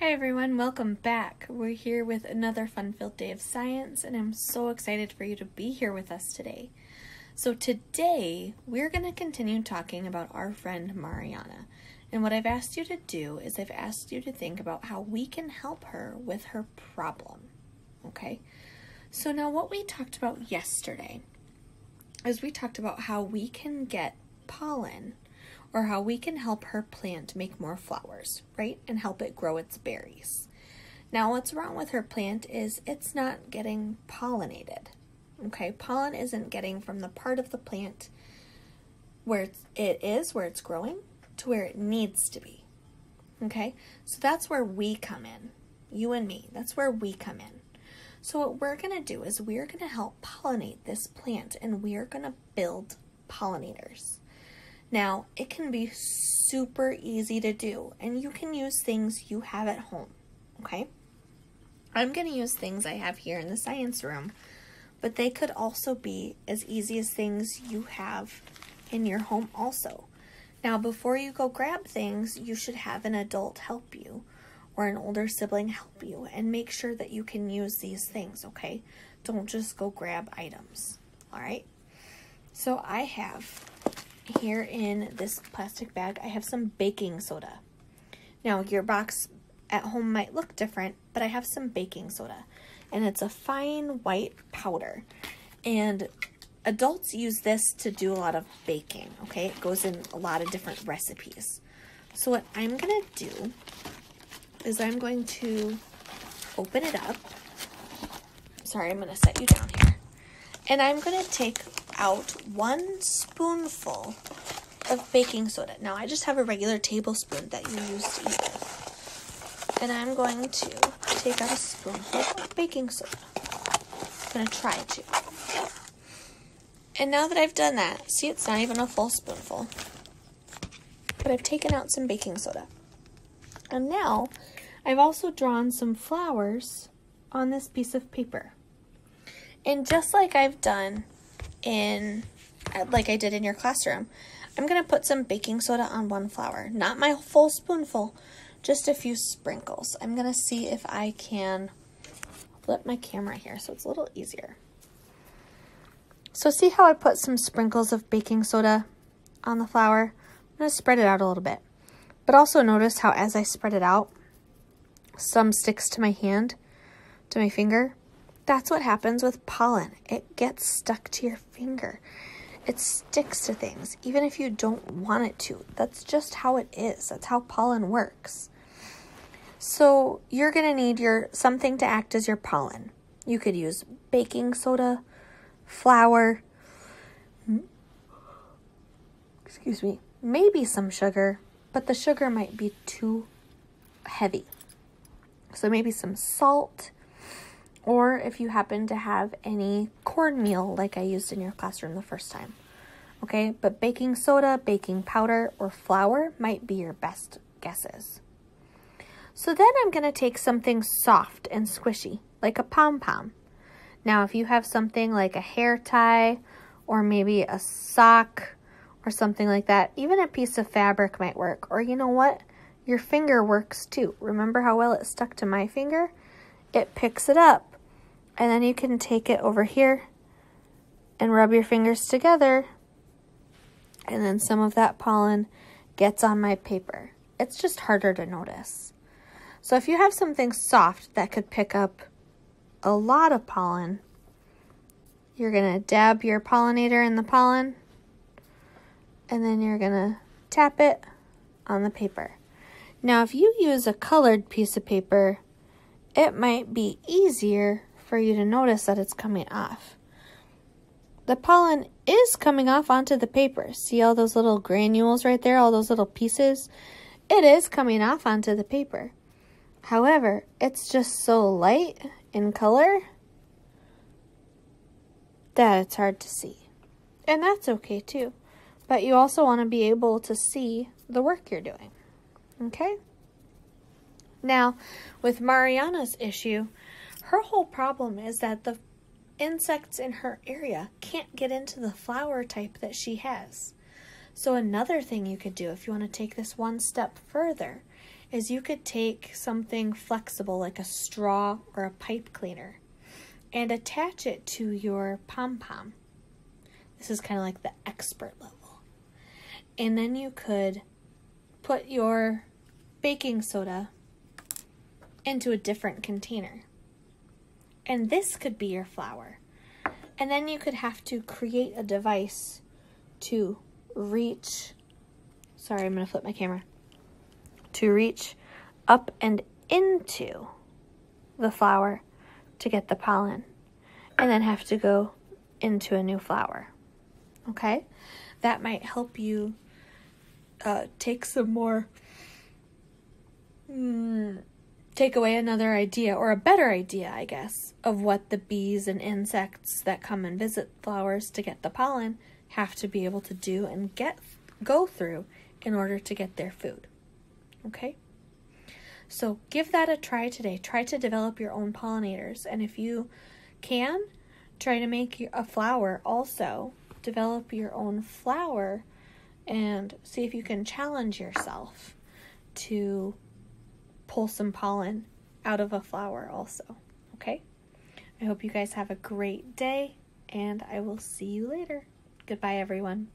Hi everyone, welcome back. We're here with another fun-filled day of science, and I'm so excited for you to be here with us today. So today, we're going to continue talking about our friend Mariana. And what I've asked you to do is I've asked you to think about how we can help her with her problem. Okay? So now what we talked about yesterday is we talked about how we can get pollen, or how we can help her plant make more flowers, right? And help it grow its berries. Now, what's wrong with her plant is it's not getting pollinated, okay? Pollen isn't getting from the part of the plant where where it's growing, to where it needs to be, okay? So that's where we come in, you and me. That's where we come in. So what we're going to do is we're going to help pollinate this plant, and we're going to build pollinators. Now, it can be super easy to do, and you can use things you have at home, okay? I'm going to use things I have here in the science room, but they could also be as easy as things you have in your home also. Now, before you go grab things, you should have an adult help you, or an older sibling help you, and make sure that you can use these things, okay? Don't just go grab items, all right? So I have here in this plastic bag, I have some baking soda. Now, your box at home might look different, but I have some baking soda, and it's a fine white powder. And adults use this to do a lot of baking, okay? It goes in a lot of different recipes. So what I'm going to do is I'm going to open it up. Sorry, I'm going to set you down here. And I'm going to take out 1 spoonful of baking soda. Now, I just have a regular tablespoon that you use to eat with. And I'm going to take out a spoonful of baking soda. I'm going to try to. And now that I've done that, see, it's not even a full spoonful. But I've taken out some baking soda. And now, I've also drawn some flowers on this piece of paper. And just like I've done like I did in your classroom, I'm going to put some baking soda on 1 flower. Not my full spoonful, just a few sprinkles. I'm going to see if I can flip my camera here so it's a little easier. So see how I put some sprinkles of baking soda on the flower? I'm going to spread it out a little bit. But also notice how as I spread it out, some sticks to my hand, to my finger. That's what happens with pollen. It gets stuck to your finger. It sticks to things, even if you don't want it to. That's just how it is. That's how pollen works. So you're going to need something to act as your pollen. You could use baking soda, flour, maybe some sugar, but the sugar might be too heavy. So maybe some salt, or if you happen to have any cornmeal like I used in your classroom the first time. Okay, but baking soda, baking powder, or flour might be your best guesses. So then I'm going to take something soft and squishy, like a pom-pom. Now, if you have something like a hair tie, or maybe a sock, or something like that, even a piece of fabric might work. Or you know what? Your finger works too. Remember how well it stuck to my finger? It picks it up. And then you can take it over here and rub your fingers together. And then some of that pollen gets on my paper. It's just harder to notice. So if you have something soft that could pick up a lot of pollen, you're going to dab your pollinator in the pollen. And then you're going to tap it on the paper. Now, if you use a colored piece of paper, it might be easier for you to notice that it's coming off. The pollen is coming off onto the paper. See all those little granules right there, all those little pieces? It is coming off onto the paper. However, it's just so light in color that it's hard to see. And that's okay too. But you also want to be able to see the work you're doing. Okay? Now, with Mariana's issue, her whole problem is that the insects in her area can't get into the flower type that she has. So another thing you could do if you want to take this one step further is you could take something flexible like a straw or a pipe cleaner and attach it to your pom-pom. This is kind of like the expert level. And then you could put your baking soda into a different container. And this could be your flour. And then you could have to create a device to reach, sorry, I'm going to flip my camera, to reach up and into the flour to get the pollen, and then have to go into a new flower. Okay? That might help you take away another idea, or a better idea, I guess, of what the bees and insects that come and visit flowers to get the pollen have to be able to do and go through in order to get their food. Okay? So give that a try today. Try to develop your own pollinators. And if you can, try to make a flower also. Develop your own flower and see if you can challenge yourself to pull some pollen out of a flower also. Okay? I hope you guys have a great day, and I will see you later. Goodbye, everyone.